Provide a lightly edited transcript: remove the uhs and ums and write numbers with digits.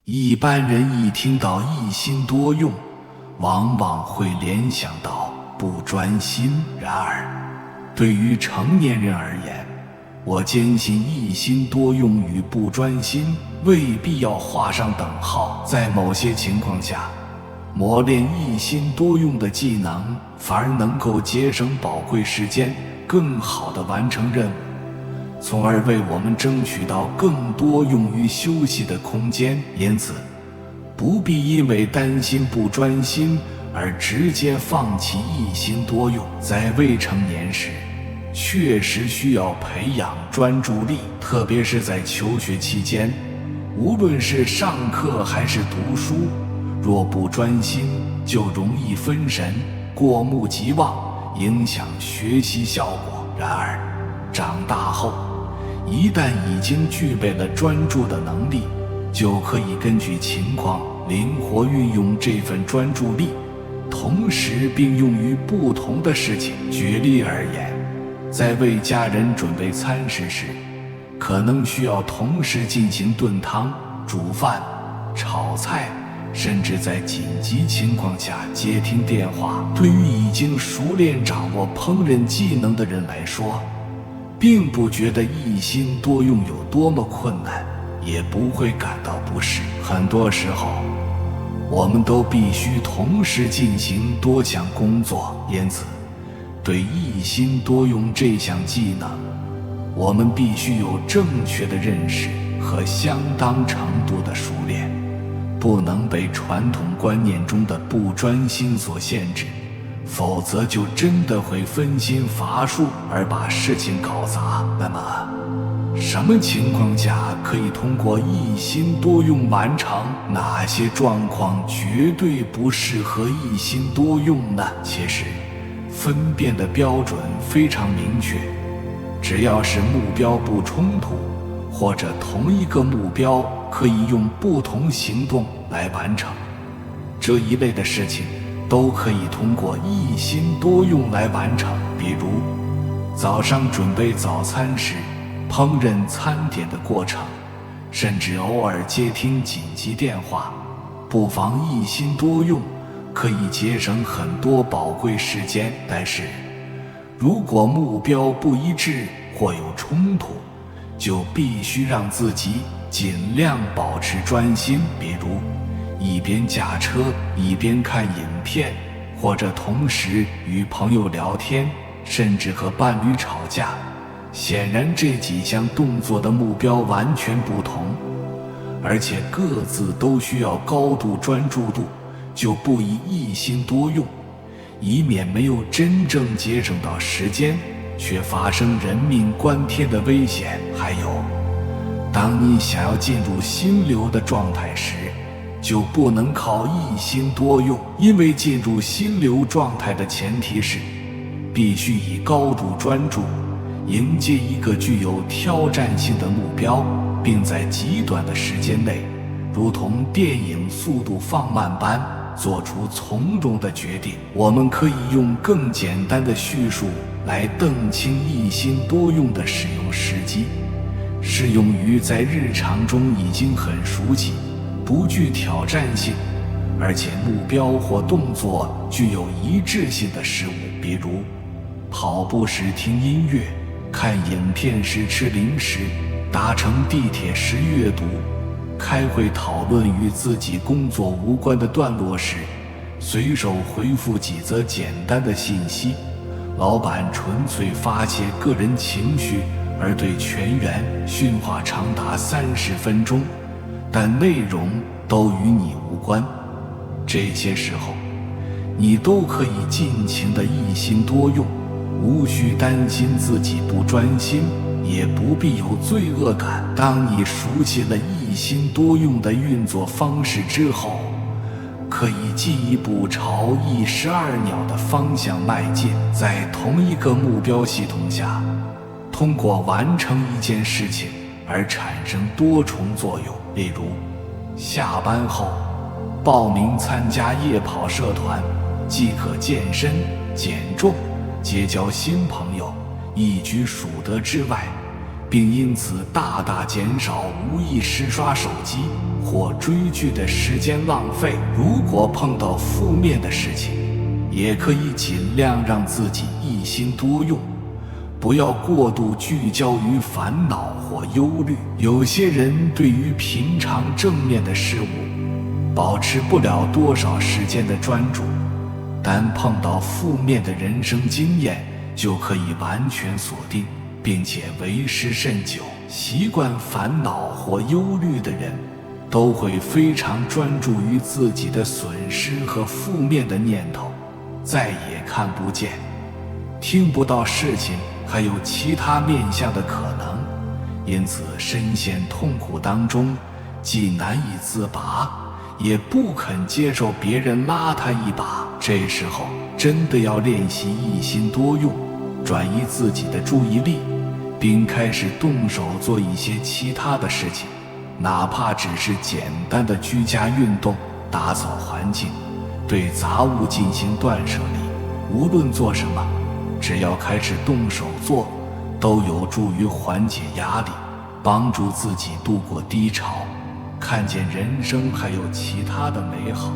一般人一听到一心多用，往往会联想到不专心。然而，对于成年人而言，我坚信一心多用与不专心未必要画上等号。在某些情况下，磨练一心多用的技能，反而能够节省宝贵时间，更好地完成任务，从而为我们争取到更多用于休息的空间。因此，不必因为担心不专心而直接放弃一心多用。在未成年时，确实需要培养专注力，特别是在求学期间，无论是上课还是读书，若不专心，就容易分神、过目即忘，影响学习效果。然而，长大后，一旦已经具备了专注的能力，就可以根据情况灵活运用这份专注力，同时并用于不同的事情。举例而言，在为家人准备餐食时，可能需要同时进行炖汤、煮饭、炒菜，甚至在紧急情况下接听电话。对于已经熟练掌握烹饪技能的人来说，并不觉得一心多用有多么困难，也不会感到不适。很多时候，我们都必须同时进行多项工作，因此，对一心多用这项技能，我们必须有正确的认识和相当程度的熟练，不能被传统观念中的不专心所限制，否则就真的会分心乏术而把事情搞砸。那么，什么情况下可以通过一心多用完成？哪些状况绝对不适合一心多用呢？其实，分辨的标准非常明确，只要是目标不冲突，或者同一个目标可以用不同行动来完成，这一类的事情都可以通过一心多用来完成。比如，早上准备早餐时，烹饪餐点的过程，甚至偶尔接听紧急电话，不妨一心多用，可以节省很多宝贵时间。但是，如果目标不一致或有冲突，就必须让自己尽量保持专心，比如一边驾车一边看影片，或者同时与朋友聊天，甚至和伴侣吵架。显然这几项动作的目标完全不同，而且各自都需要高度专注度，就不宜一心多用，以免没有真正节省到时间，却发生人命关天的危险。还有，当你想要进入心流的状态时，就不能靠一心多用，因为进入心流状态的前提是必须以高度专注迎接一个具有挑战性的目标，并在极短的时间内，如同电影速度放慢般做出从容的决定。我们可以用更简单的叙述来澄清一心多用的使用时机，适用于在日常中已经很熟悉、不具挑战性，而且目标或动作具有一致性的事物，比如跑步时听音乐，看影片时吃零食，搭乘地铁时阅读，开会讨论与自己工作无关的段落时，随手回复几则简单的信息。老板纯粹发泄个人情绪而对全员训话长达30分钟，但内容都与你无关。这些时候，你都可以尽情的一心多用，无需担心自己不专心，也不必有罪恶感。当你熟悉了一心多用的运作方式之后，可以进一步朝一石二鸟的方向迈进。在同一个目标系统下，通过完成一件事情而产生多重作用。例如，下班后报名参加夜跑社团，既可健身、减重、结交新朋友，一举数得之外，并因此大大减少无意识刷手机或追剧的时间浪费。如果碰到负面的事情，也可以尽量让自己一心多用，不要过度聚焦于烦恼或忧虑。有些人对于平常正面的事物保持不了多少时间的专注，但碰到负面的人生经验就可以完全锁定，并且为时甚久。习惯烦恼或忧虑的人都会非常专注于自己的损失和负面的念头，再也看不见、听不到事情还有其他面向的可能，因此深陷痛苦当中，既难以自拔，也不肯接受别人拉他一把。这时候真的要练习一心多用，转移自己的注意力，并开始动手做一些其他的事情，哪怕只是简单的居家运动、打扫环境，对杂物进行断舍离。无论做什么，只要开始动手做，都有助于缓解压力，帮助自己度过低潮，看见人生还有其他的美好。